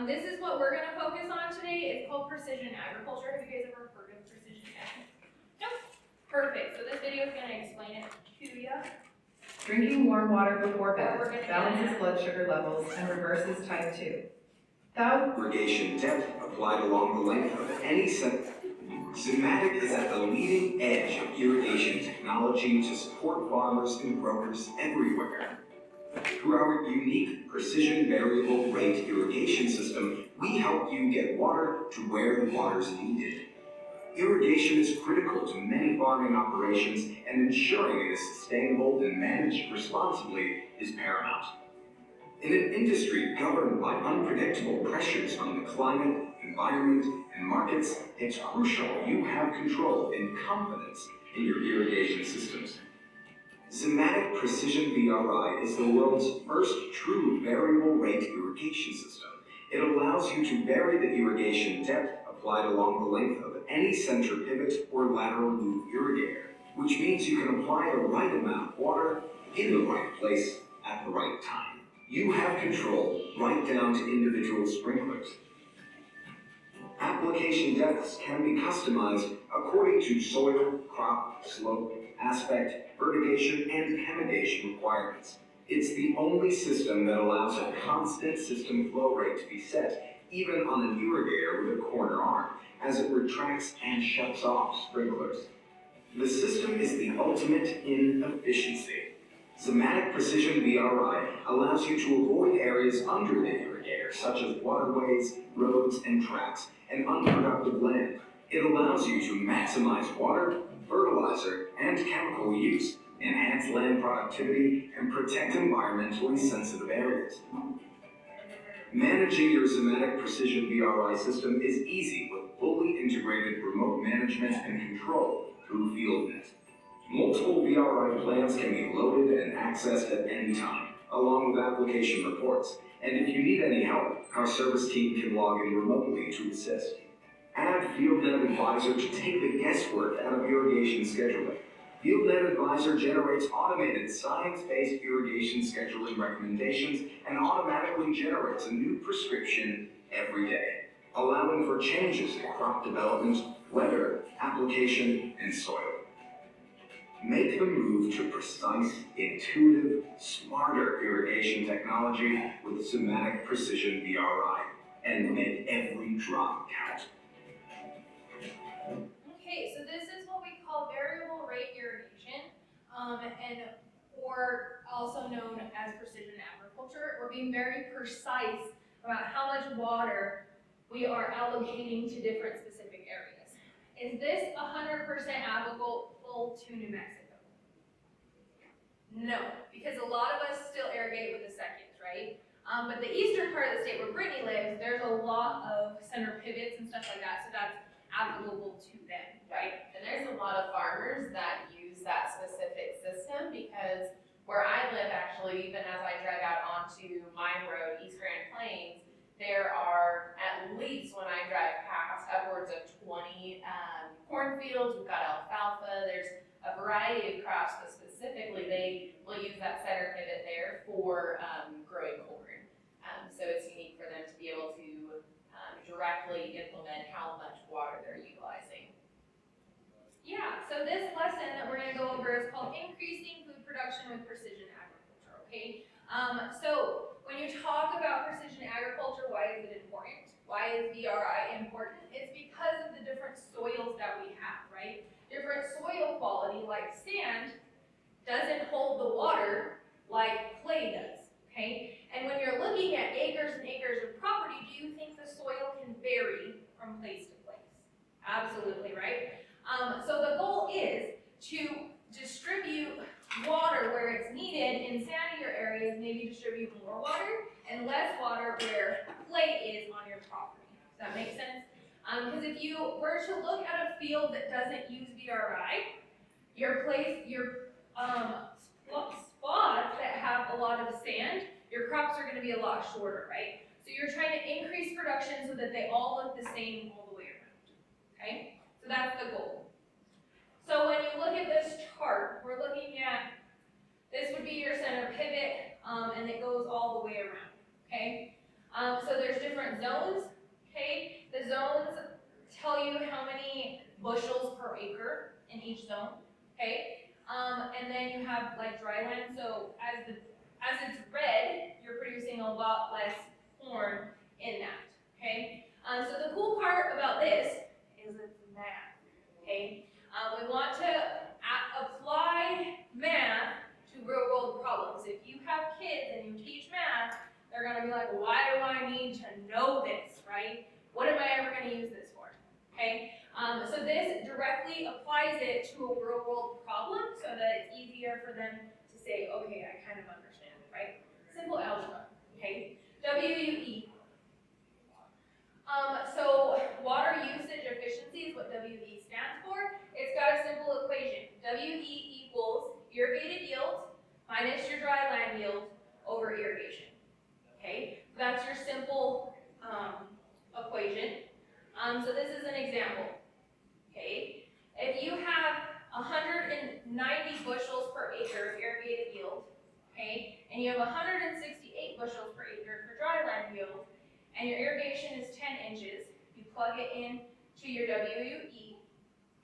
This is what we're going to focus on today. It's called precision agriculture. Have you guys ever heard of precision agriculture? Nope. Perfect. So this video is going to explain it to you. Drinking warm water before bed balances blood sugar levels and reverses type 2. Irrigation depth applied along the length of any Zematic is at the leading edge of irrigation technology to support farmers and growers everywhere. Through our unique precision variable rate irrigation system, we help you get water to where the water's needed. Irrigation is critical to many farming operations, and ensuring it is sustainable and managed responsibly is paramount. In an industry governed by unpredictable pressures from the climate, environment, and markets, it's crucial you have control and confidence in your irrigation systems. Zematic Precision VRI is the world's first true variable rate irrigation system. It allows you to vary the irrigation depth applied along the length of any center pivot or lateral loop irrigator, which means you can apply the right amount of water in the right place at the right time. You have control right down to individual sprinklers. Application depths can be customized according to soil, crop, slope, aspect, fertigation, and chemigation requirements. It's the only system that allows a constant system flow rate to be set, even on an irrigator with a corner arm, as it retracts and shuts off sprinklers. The system is the ultimate in efficiency. Zematic Precision VRI allows you to avoid areas under the irrigator, such as waterways, roads, and tracks, and unproductive land. It allows you to maximize water, fertilizer, and chemical use, enhance land productivity, and protect environmentally sensitive areas. Managing your Zematic Precision VRI system is easy with fully integrated remote management and control through FieldNet. Multiple VRI plans can be loaded and accessed at any time, along with application reports. And if you need any help, our service team can log in remotely to assist. Add FieldNet Advisor to take the guesswork out of irrigation scheduling. FieldNet Advisor generates automated science-based irrigation scheduling recommendations and automatically generates a new prescription every day, allowing for changes in crop development, weather, application, and soil. Make the move to precise, intuitive, smarter irrigation technology with Zematic Precision VRI and make every drop count. Okay, so this is what we call variable rate irrigation, or also known as precision agriculture. We're being very precise about how much water we are allocating to different specific areas. Is this 100% applicable to New Mexico? No, because a lot of us still irrigate with the seconds, right? But the eastern part of the state where Brittany lives, there's a lot of center pivots and stuff like that, so that's applicable to them, right? And there's a lot of farmers that use that specific system because where I live, actually, even as I drive out onto my road, East Grand Plains, there are at least, when I drive past, upwards of 20 cornfields. We've got alfalfa. There's a variety of crops, but specifically they will use that center pivot there for growing corn. So it's unique for them to be able to directly implement how much water they're utilizing. Yeah, so this lesson that we're going to go over is called Increasing Food Production with Precision Agriculture, okay? So when you talk about precision agriculture, why is it important? Why is VRI important? It's because of the different soils that we have, right? Different soil quality, like sand, doesn't hold the water like clay does, okay? And when you're looking at acres and acres of property, do you think the soil can vary from place to place? Absolutely, right? So the goal is to distribute water where it's needed in sandier areas, maybe distribute more water and less water where clay is on your property. Does that make sense? Because if you were to look at a field that doesn't use VRI, your spots that have a lot of sand, your crops are going to be a lot shorter, right? So you're trying to increase production so that they all look the same all the way around, okay? So that's the goal. So when you look at this chart, we're looking at, this would be your center pivot, and it goes all the way around, okay? So So there's different zones, okay? The zones tell you how many bushels per acre in each zone, okay? And then you have like dry land, so as it's red, you're producing a lot less corn in that, okay? So the cool part about this is it's math, okay? We want to apply math to real world problems. If you have kids and you teach math, they're gonna be like, why do I need to know this, right? What am I ever gonna use this for, okay? So this directly applies it to a real world problem so that it's easier for them to say, okay, I kind of understand it, right? Simple algebra, okay? WUE. So water usage efficiency is what WE stands for. It's got a simple equation. WE equals irrigated yield minus your dry land yield over irrigation. Okay, so that's your simple equation. So this is an example. Okay, if you have 190 bushels per acre irrigated yield, okay, and you have 168 bushels per acre for dry land yield, and your irrigation is 10 inches, you plug it in to your WUE,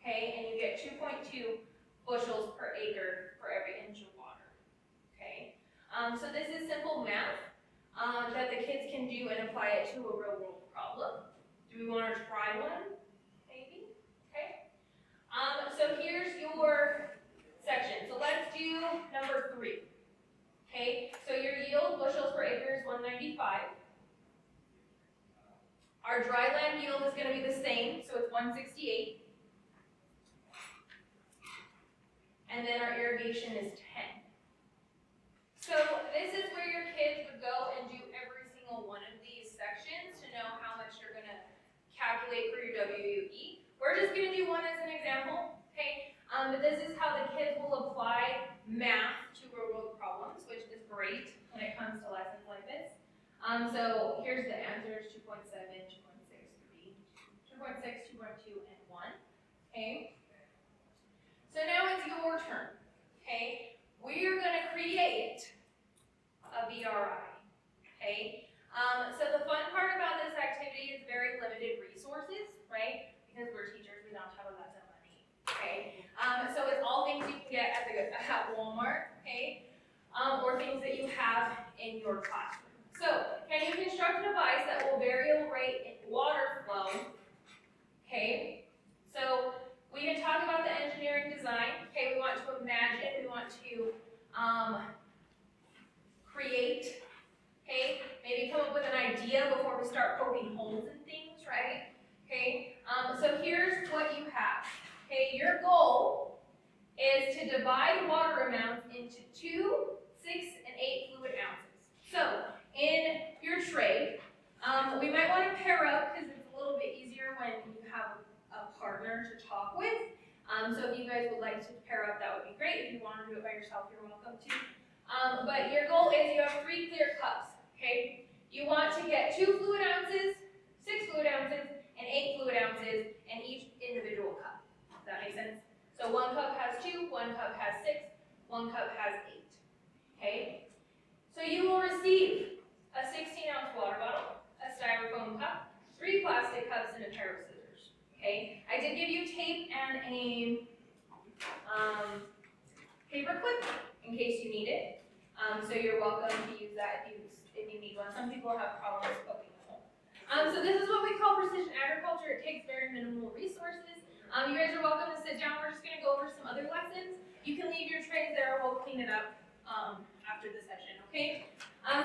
okay, and you get 2.2 bushels per acre for every inch of water, okay. So this is simple math that the kids can do and apply it to a real world problem. Do we want to try one? Maybe, okay. So here's your section. So let's do number 3, okay. So your yield bushels per acre is 195. Our dry land yield is going to be the same, so it's 168. And then our irrigation is 10. So this is where your kids would go and do every single one of these sections to know how much you're going to calculate for your WUE. We're just going to do one as an example, okay? But this is how the kids will apply math to real world problems, which is great when it comes to lessons like this. So here's the answers: 2.7, 2.6, 3, 2.6, 2.2, and 1. Okay. So now it's your turn. Okay. We're going to create a VRI. Okay. So the fun part about this activity is very limited resources, right? Because we're teachers, we don't have a lot of money. Okay. So it's all things you can get at Walmart. Okay. Or things that you have in your classroom. So, can you construct a device that will variable rate water flow? Okay, so we can talk about the engineering design. Okay, we want to imagine, we want to create, okay, maybe come up with an idea before we start poking holes in things, right? Okay, so here's what you have. Okay, your goal is to divide water amounts into 2, 6, and 8 fluid ounces. So, in your trade, we might want to pair up because it's a little bit easier when you have a partner to talk with. So if you guys would like to pair up, that would be great. If you want to do it by yourself, you're welcome to. But your goal is you have 3 clear cups, okay? You want to get 2 fluid ounces, 6 fluid ounces, and 8 fluid ounces in each individual cup. Does that make sense? So 1 cup has 2, 1 cup has 6, 1 cup has 8, okay? So you will receive a 16-ounce water bottle, a styrofoam cup, 3 plastic cups, and a pair of scissors. Okay, I did give you tape and a paper clip in case you need it. So you're welcome to use that if you need one. Some people have problems poking a hole. So this is what we call precision agriculture. It takes very minimal resources. You guys are welcome to sit down. We're just going to go over some other lessons. You can leave your trays there. We'll clean it up after the session. Okay.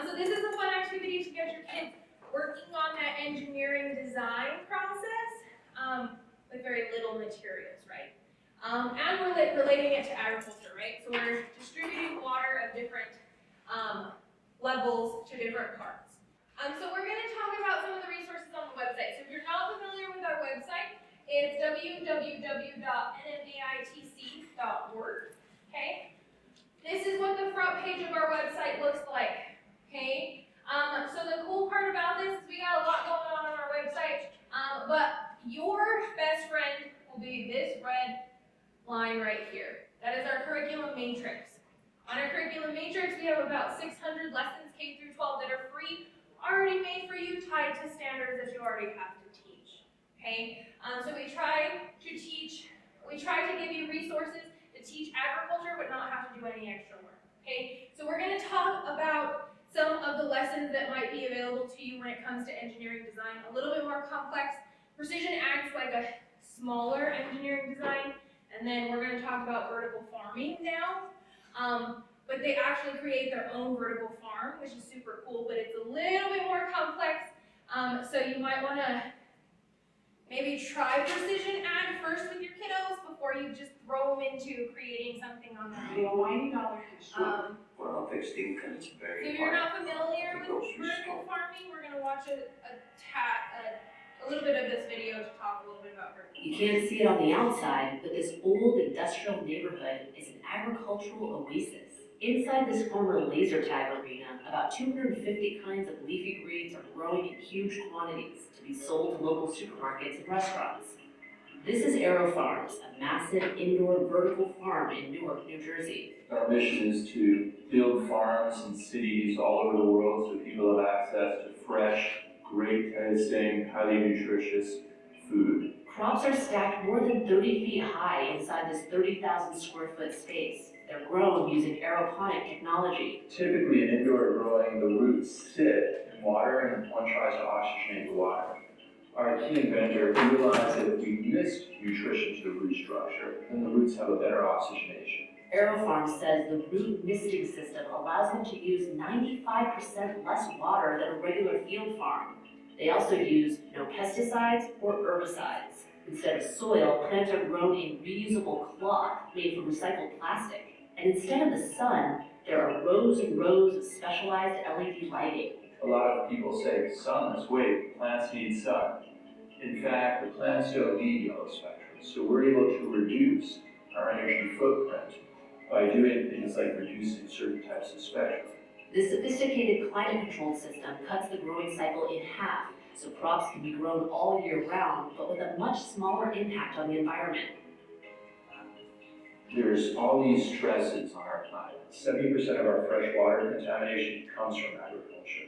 So this is a fun activity to get your kids working on that engineering design process with very little materials, right? And we're relating it to agriculture, right? So we're distributing water of different levels to different parts. So we're going to talk about some of the resources on the website. So if you're not familiar with our website, it's www.nmaitc.org. Okay? This is what the front page of our website looks like. Okay? So the cool part about this is we got a lot going on our website, but your best friend will be this red line right here. That is our curriculum matrix. On our curriculum matrix, we have about 600 lessons K through 12 that are free already made for you, tied to standards that you already have to teach, okay? So we try to give you resources to teach agriculture, but not have to do any extra work, okay? So we're gonna talk about some of the lessons that might be available to you when it comes to engineering design, a little bit more complex. Precision ag's like a smaller engineering design, and then we're gonna talk about vertical farming now. But they actually create their own vertical farm, which is super cool, but it's a little bit more complex. So you might wanna maybe try precision ag first with your kiddos before you just throw them into creating something on their own. Well, fixed income is very So if you're not familiar with vertical farming, we're gonna watch a little bit of this video to talk a little bit about vertical. You can't see it on the outside, but this old industrial neighborhood is an agricultural oasis. Inside this former laser tag arena, about 250 kinds of leafy greens are growing in huge quantities to be sold to local supermarkets and restaurants. This is Aero Farms, a massive indoor vertical farm in Newark, New Jersey. Our mission is to build farms in cities all over the world so people have access to fresh, great tasting, highly nutritious food. Crops are stacked more than 30 feet high inside this 30,000 square foot space. They're grown using aeroponic technology. Typically in indoor growing, the roots sit in water and one tries to oxygenate the water. Our key inventor realized that if we missed nutrition to the root structure, then the roots have a better oxygenation. AeroFarm says the root misting system allows them to use 95% less water than a regular field farm. They also use no pesticides or herbicides. Instead of soil, plants are grown in reusable cloth made from recycled plastic. And instead of the sun, there are rows and rows of specialized LED lighting. A lot of people say sun is wait, plants need sun. In fact, the plants don't need yellow spectrum, so we're able to reduce our energy footprint by doing things like reducing certain types of spectrum. This sophisticated climate-controlled system cuts the growing cycle in half, so crops can be grown all year round, but with a much smaller impact on the environment. There's all these stresses on our planet. 70% of our fresh water contamination comes from agriculture.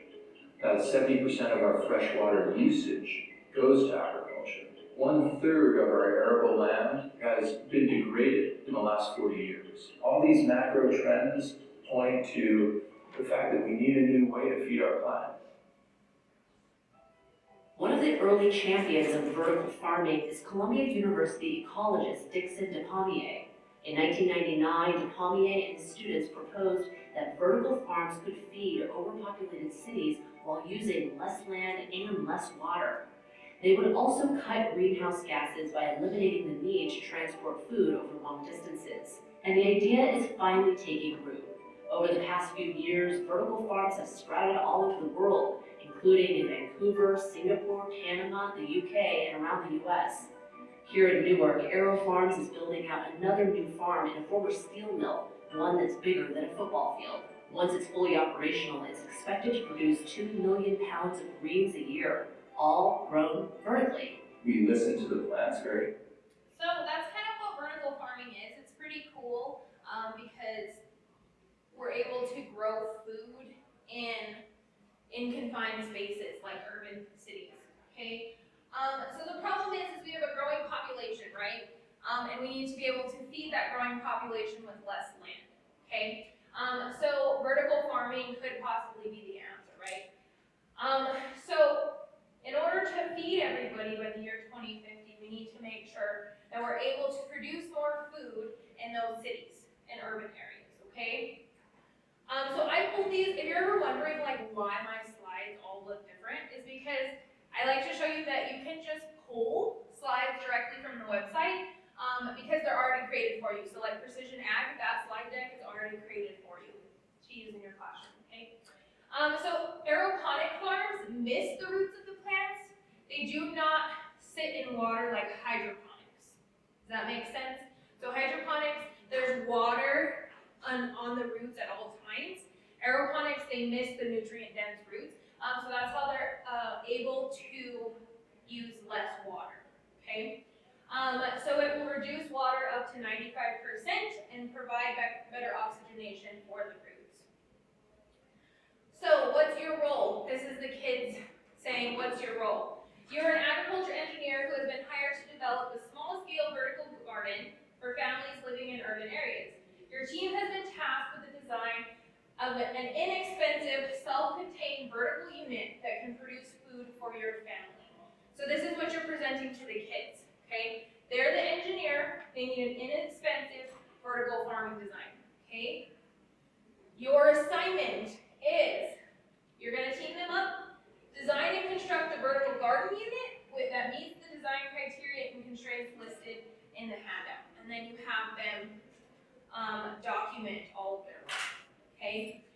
About 70% of our fresh water usage goes to agriculture. 1/3 of our arable land has been degraded in the last 40 years. All these macro trends point to the fact that we need a new way to feed our planet. One of the early champions of vertical farming is Columbia University ecologist Dixon DePommier. In 1999, DePommier and his students proposed that vertical farms could feed overpopulated cities while using less land and less water. They would also cut greenhouse gases by eliminating the need to transport food over long distances. And the idea is finally taking root. Over the past few years, vertical farms have sprouted all over the world, including in Vancouver, Singapore, Panama, the UK, and around the US. Here in Newark, Aero Farms is building out another new farm in a former steel mill, one that's bigger than a football field. Once it's fully operational, it's expected to produce 2 million pounds of greens a year, all grown vertically. We listen to the plants very. So that's kind of what vertical farming is. It's pretty cool because we're able to grow food in confined spaces like urban cities, okay? So the problem is we have a growing population, right? And we need to be able to feed that growing population with less land, okay? So vertical farming could possibly be the answer, right? So in order to feed everybody by the year 2050, we need to make sure that we're able to produce more food in those cities and urban areas, okay? So I pulled these, if you're ever wondering like why my slides all look different, is because I like to show you that you can just pull slides directly from the website because they're already created for you. So like Precision Ag, that slide deck is already created for you to use in your classroom, okay? So aeroponic farms miss the roots of the plants. They do not sit in water like hydroponics. Does that make sense? So hydroponics, there's water on the roots at all times. Aeroponics, they miss the nutrient-dense roots. So that's how they're able to use less water, okay? So it will reduce water up to 95% and provide better oxygenation for the roots. So what's your role? This is the kid what's your role? You're an agriculture engineer who has been hired to develop a small-scale vertical garden for families living in urban areas. Your team has been tasked with the design of an inexpensive, self-contained vertical unit that can produce food for your family. So this is what you're presenting to the kids, okay? They're the engineer, they need an inexpensive vertical farming design, okay? Your assignment is, you're gonna team them up, design and construct a vertical garden unit that meets the design criteria and constraints listed in the handout. And then you have them document all of their work, okay?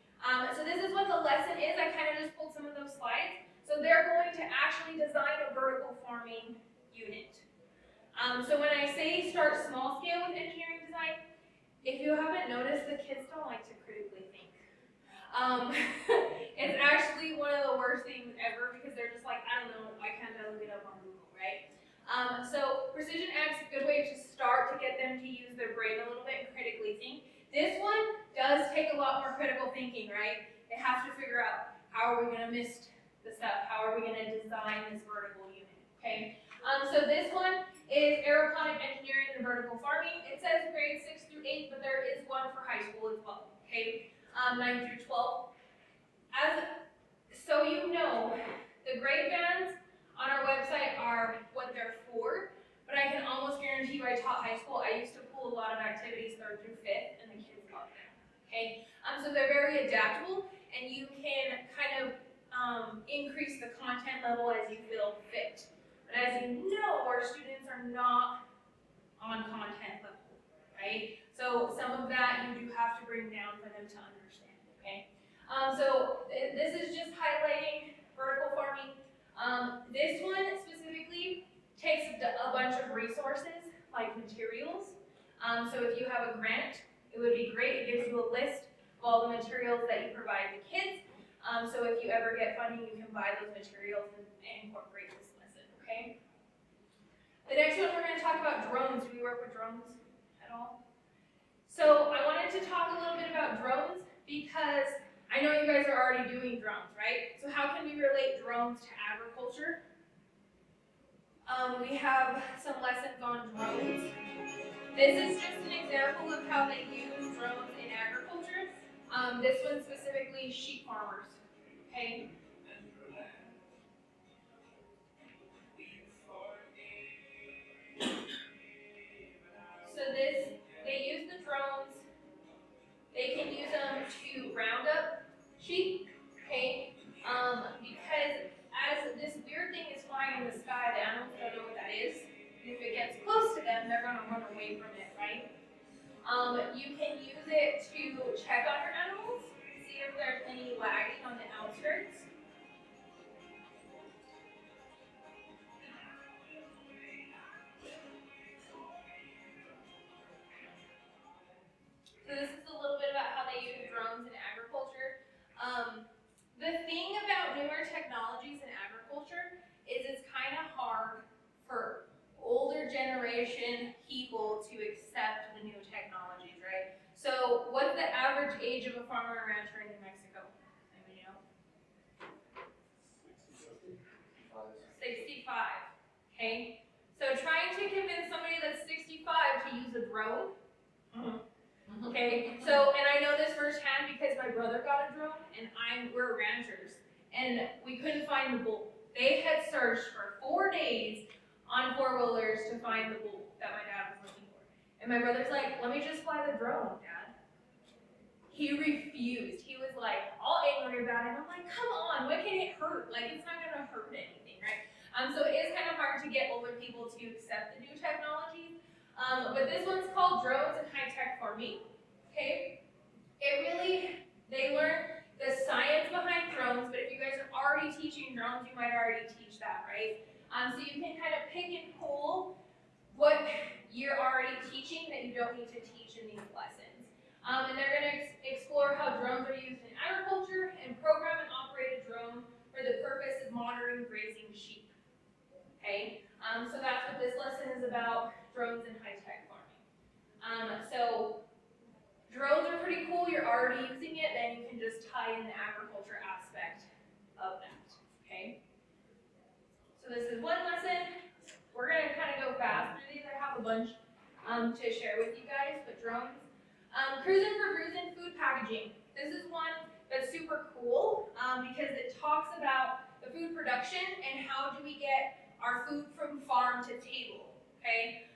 So this is what the lesson is. I kind of just pulled some of those slides. So they're going to actually design a vertical farming unit. So when I say start small scale with engineering design, if you haven't noticed, the kids don't like to critically think. It's actually one of the worst things ever because they're just like, I don't know, why can't I look it up on Google, right? So Precision Ag is a good way to start to get them to use their brain a little bit and critically think. This one does take a lot more critical thinking, right? They have to figure out how are we going to mist the stuff? How are we going to design this vertical unit, okay? So this one is aeroponic engineering and vertical farming. It says grades 6 through 8, but there is one for high school as well, okay? 9 through 12. So you know, the grade bands on our website are what they're for, but I can almost guarantee you I taught high school. I used to pull a lot of activities 3rd through 5th, and the kids love them, okay? So they're very adaptable, and you can kind of increase the content level as you feel fit. But as you know, our students are not on content level, right? So some of that you do have to bring down for them to understand, okay? So this is just highlighting vertical farming. This one specifically takes a bunch of resources, like materials. So if you have a grant, it would be great. It gives you a list of all the materials that you provide the kids. So if you ever get funding, you can buy those materials and incorporate this lesson, okay? The next one, we're going to talk about drones. Do we work with drones at all? So I wanted to talk a little bit about drones because I know you guys are already doing drones, right? So how can we relate drones to agriculture? We have some lessons on drones. This is just an example of how they use drones in agriculture. This one specifically, sheep farmers, okay? So they use the drones. They can use them to round up sheep, okay? Because as this weird thing is flying in the sky, the animals don't know what that is. And if it gets close to them, they're gonna run away from it, right? You can use it to check on your animals, see if there's any lagging on the outskirts. So this is a little bit about how they use drones in agriculture. The thing about newer technologies in agriculture is it's kind of hard for older generation people to accept the new technologies, right? So what's the average age of a farmer and rancher in New Mexico? Anybody know? 65, okay? So trying to convince somebody that's 65 to use a drone, okay, so, and I know this firsthand because my brother got a drone and we're ranchers and we couldn't find the bull. They had searched for 4 days on 4-wheelers to find the bull that my dad was looking for. And my brother's like, let me just fly the drone, Dad. He refused. He was like all angry about it. I'm like, come on, what can it hurt? Like, it's not gonna hurt anything, right? So it is kind of hard to get older people to accept the new technologies. But this one's called Drones and High-Tech Farming, okay? They learn the science behind drones, but if you guys are already teaching drones, you might already teach that, right? So you can kind of pick and pull what you're already teaching that you don't need to teach in these lessons. And they're going to explore how drones are used in agriculture and program and operate a drone for the purpose of monitoring grazing sheep, okay? So that's what this lesson is about, drones and high-tech farming. So drones are pretty cool. You're already using it. Then you can just tie in the agriculture aspect of that, okay? So this is one lesson. We're gonna kind of go fast through these. I have a bunch to share with you guys, but drones. Cruising for bruising food packaging. This is one that's super cool because it talks about the food production and how do we get our food from farm to table, okay?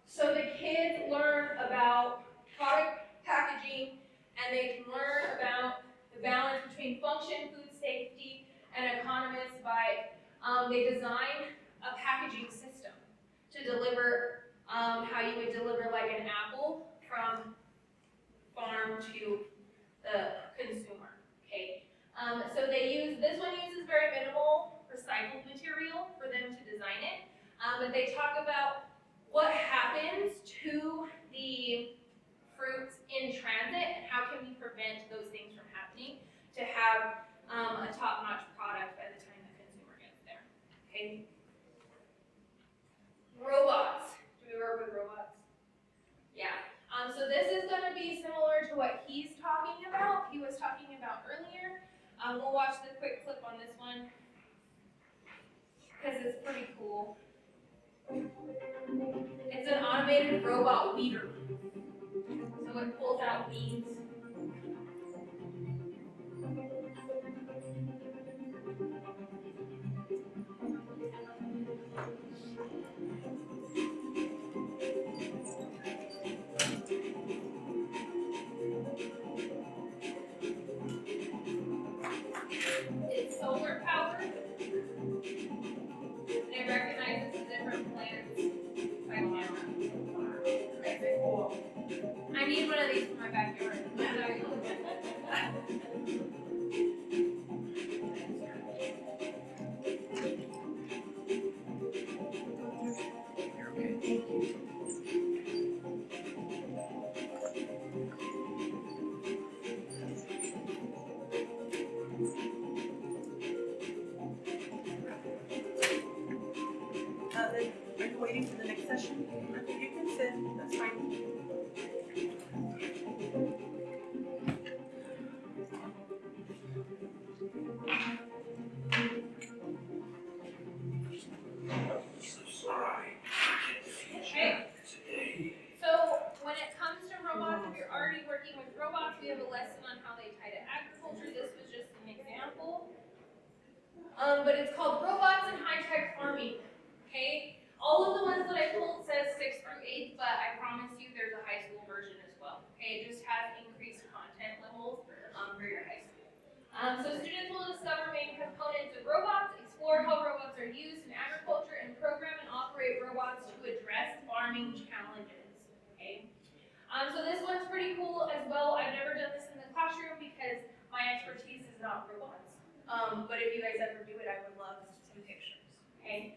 So the kids learn about product packaging and they can learn about the balance between function, food safety, and economists by they design a packaging system to deliver how you would deliver like an apple from farm to the consumer, okay? So this one uses very minimal recycled material for them to design it, but they talk about what happens to the fruits in transit and how can we prevent those things from happening to have a top-notch product by the time the consumer gets there, okay? Robots. Do we work with robots? Yeah. So this is going to be similar to what he's talking about. He was talking about earlier. We'll watch the quick clip on this one because it's pretty cool. It's an automated robot weeder. So it pulls out weeds. It's solar powered. And it recognizes the different plants by camera. Very cool. I need one of these for my backyard. Are you waiting for the next session? You can sit, that's fine. Okay. So when it comes to robots, if you're already working with robots, we have a lesson on how they tie to agriculture. This was just an example. But it's called Robots in High-Tech Farming. Okay? All of the ones that I pulled says 6th through 8th, but I promise you there's a high school version as well. Okay? It just has increased content levels for your high school. So students will discover main components of robots, explore how robots are used in agriculture, and program and operate robots to address farming challenges. Okay? So this one's pretty cool as well. I've never done this in the classroom because my expertise is not robots. But if you guys ever do it, I would love to see pictures. Okay?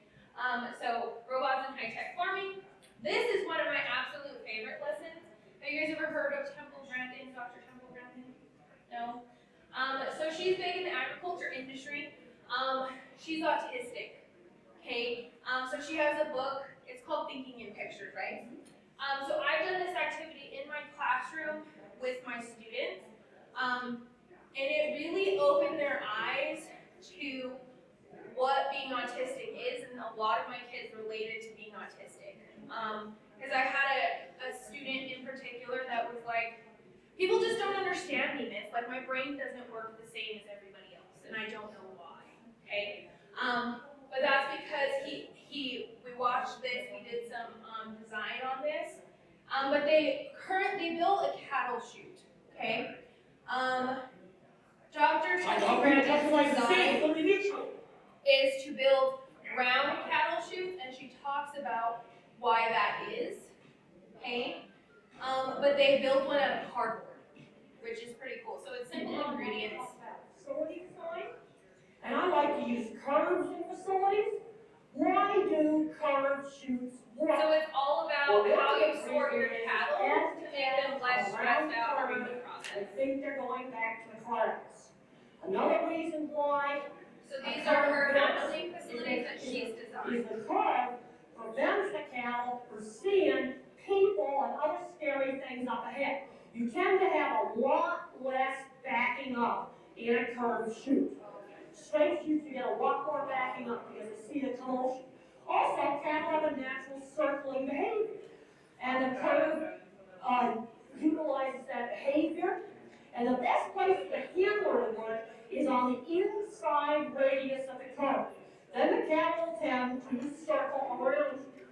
So robots in high-tech farming. This is one of my absolute favorite lessons. Have you guys ever heard of Temple Grandin, Dr. Temple Grandin? No? So she's big in the agriculture industry. She's autistic. Okay? So she has a book. It's called Thinking in Pictures, right? So I've done this activity in my classroom with my students. And it really opened their eyes to what being autistic is, and a lot of my kids related to being autistic. Because I had a student in particular that was like, people just don't understand me, miss. Like, my brain doesn't work the same as everybody else, and I don't know why, okay? But that's because we watched this, we did some design on this, but they built a cattle chute, okay? Dr. Temple Grandin's design is to build round cattle chutes, and she talks about why that is, okay? But they built one out of cardboard, which is pretty cool. So it's simple ingredients. Facility design, and I like to use curves in facilities. Why do curved chutes work? So it's all about how you sort your cattle to make them less stressed out during the I process. think they're going back to the class. Another reason why So these are her handling facilities that she's designed. is the curve prevents the cattle from seeing people and other scary things up ahead. You tend to have a lot less backing up in a curved chute. straight chutes, you get a lot more backing up because you see the commotion. Also, cattle have a natural circling behavior, and the curve utilizes that behavior. And the best place for the handler to work is on the inside radius of the curve. Then the cattle tend to circle around you.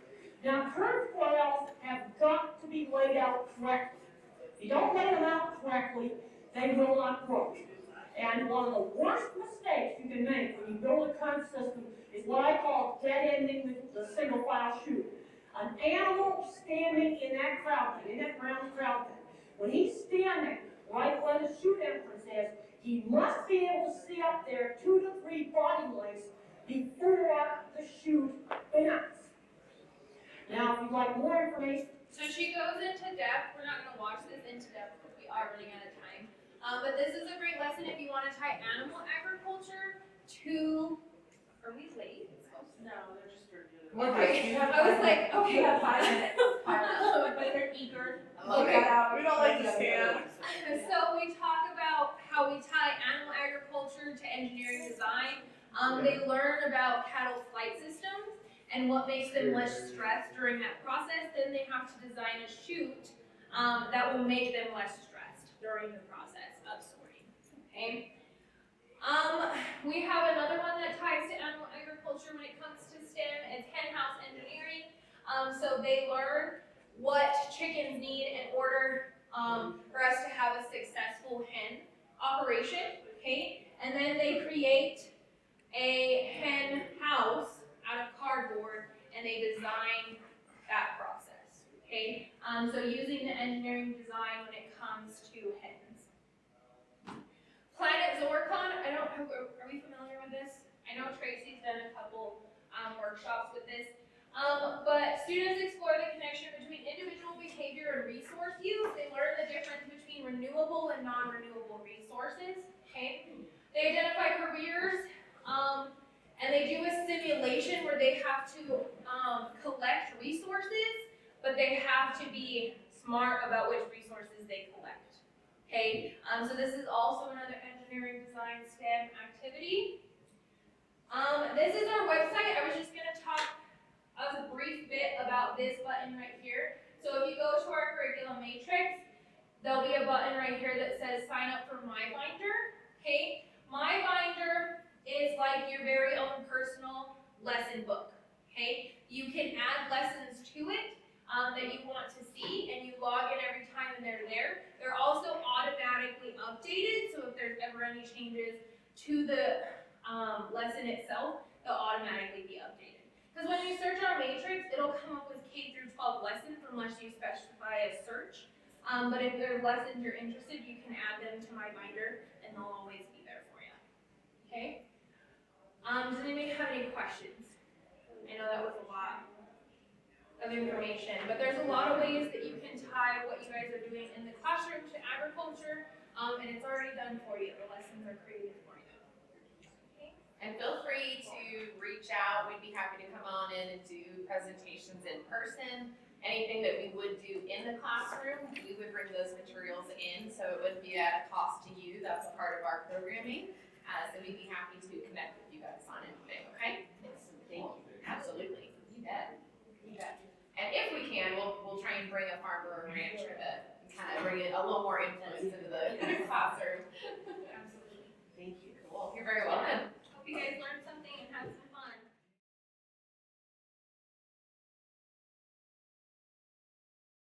Now, curved corrals have got to be laid out correctly. If you don't lay them out correctly, they will not work. And one of the worst mistakes you can make when you build a curved system is what I call dead-ending the single file chute. An animal standing in that crowd pen, in that round crowd pen, when he's standing right where the chute entrance is, he must be able to see up there 2 to 3 body lengths before the chute bends. Now, if you'd like more information, So she goes into depth. We're not going to watch this into depth because we are running out of time. But this is a great lesson if you want to tie animal agriculture to. Are we late? No, they're just reviewing. Okay. I was like, okay. You have 5 minutes. But they're eager. Okay. We don't like to stand. So we talk about how we tie animal agriculture to engineering design. They learn about cattle flight systems and what makes them less stressed during that process. Then they have to design a chute that will make them less stressed during the process of sorting. Okay. We have another one that ties to animal agriculture when it comes to STEM. It's hen house engineering. So they learn what chickens need in order for us to have a successful hen operation. Okay. And then they create a hen house out of cardboard and they design that process. Okay. So using the engineering design when it comes to hens. Planet Zorcon, are we familiar with this? I know Tracy's done a couple workshops with this. But students explore the connection between individual behavior and resource use. They learn the difference between renewable and non-renewable resources. Okay. They identify careers, and they do a simulation where they have to collect resources, but they have to be smart about which resources they collect. Okay, so this is also another engineering design STEM activity. This is our website. I was just going to talk a brief bit about this button right here. So if you go to our curriculum matrix, there'll be a button right here that says sign up for My Binder. Okay, My Binder is like your very own personal lesson book. Okay, you can add lessons to it that you want to see, and you log in every time and they're there. They're also automatically updated, so if there's ever any changes to the lesson itself, they'll automatically be updated. Because when you search our matrix, it'll come up with K through 12 lessons unless you specify a search. But if there are lessons you're interested, you can add them to My Binder, and they'll always be there for you. Okay? Does anybody have any questions? I know that was a lot of information, but there's a lot of ways that you can tie what you guys are doing in the classroom to agriculture, and it's already done for you. The lessons are created for you. Okay. And feel free to reach out. We'd be happy to come on in and do presentations in person. Anything that we would do in the classroom, we would bring those materials in, so it wouldn't be at a cost to you. That's a part of our programming. So we'd be happy to connect with you guys on anything, okay? Thank you. Absolutely. You bet. You bet. And if we can, we'll try and bring a farmer or rancher to kind of bring a little more influence into the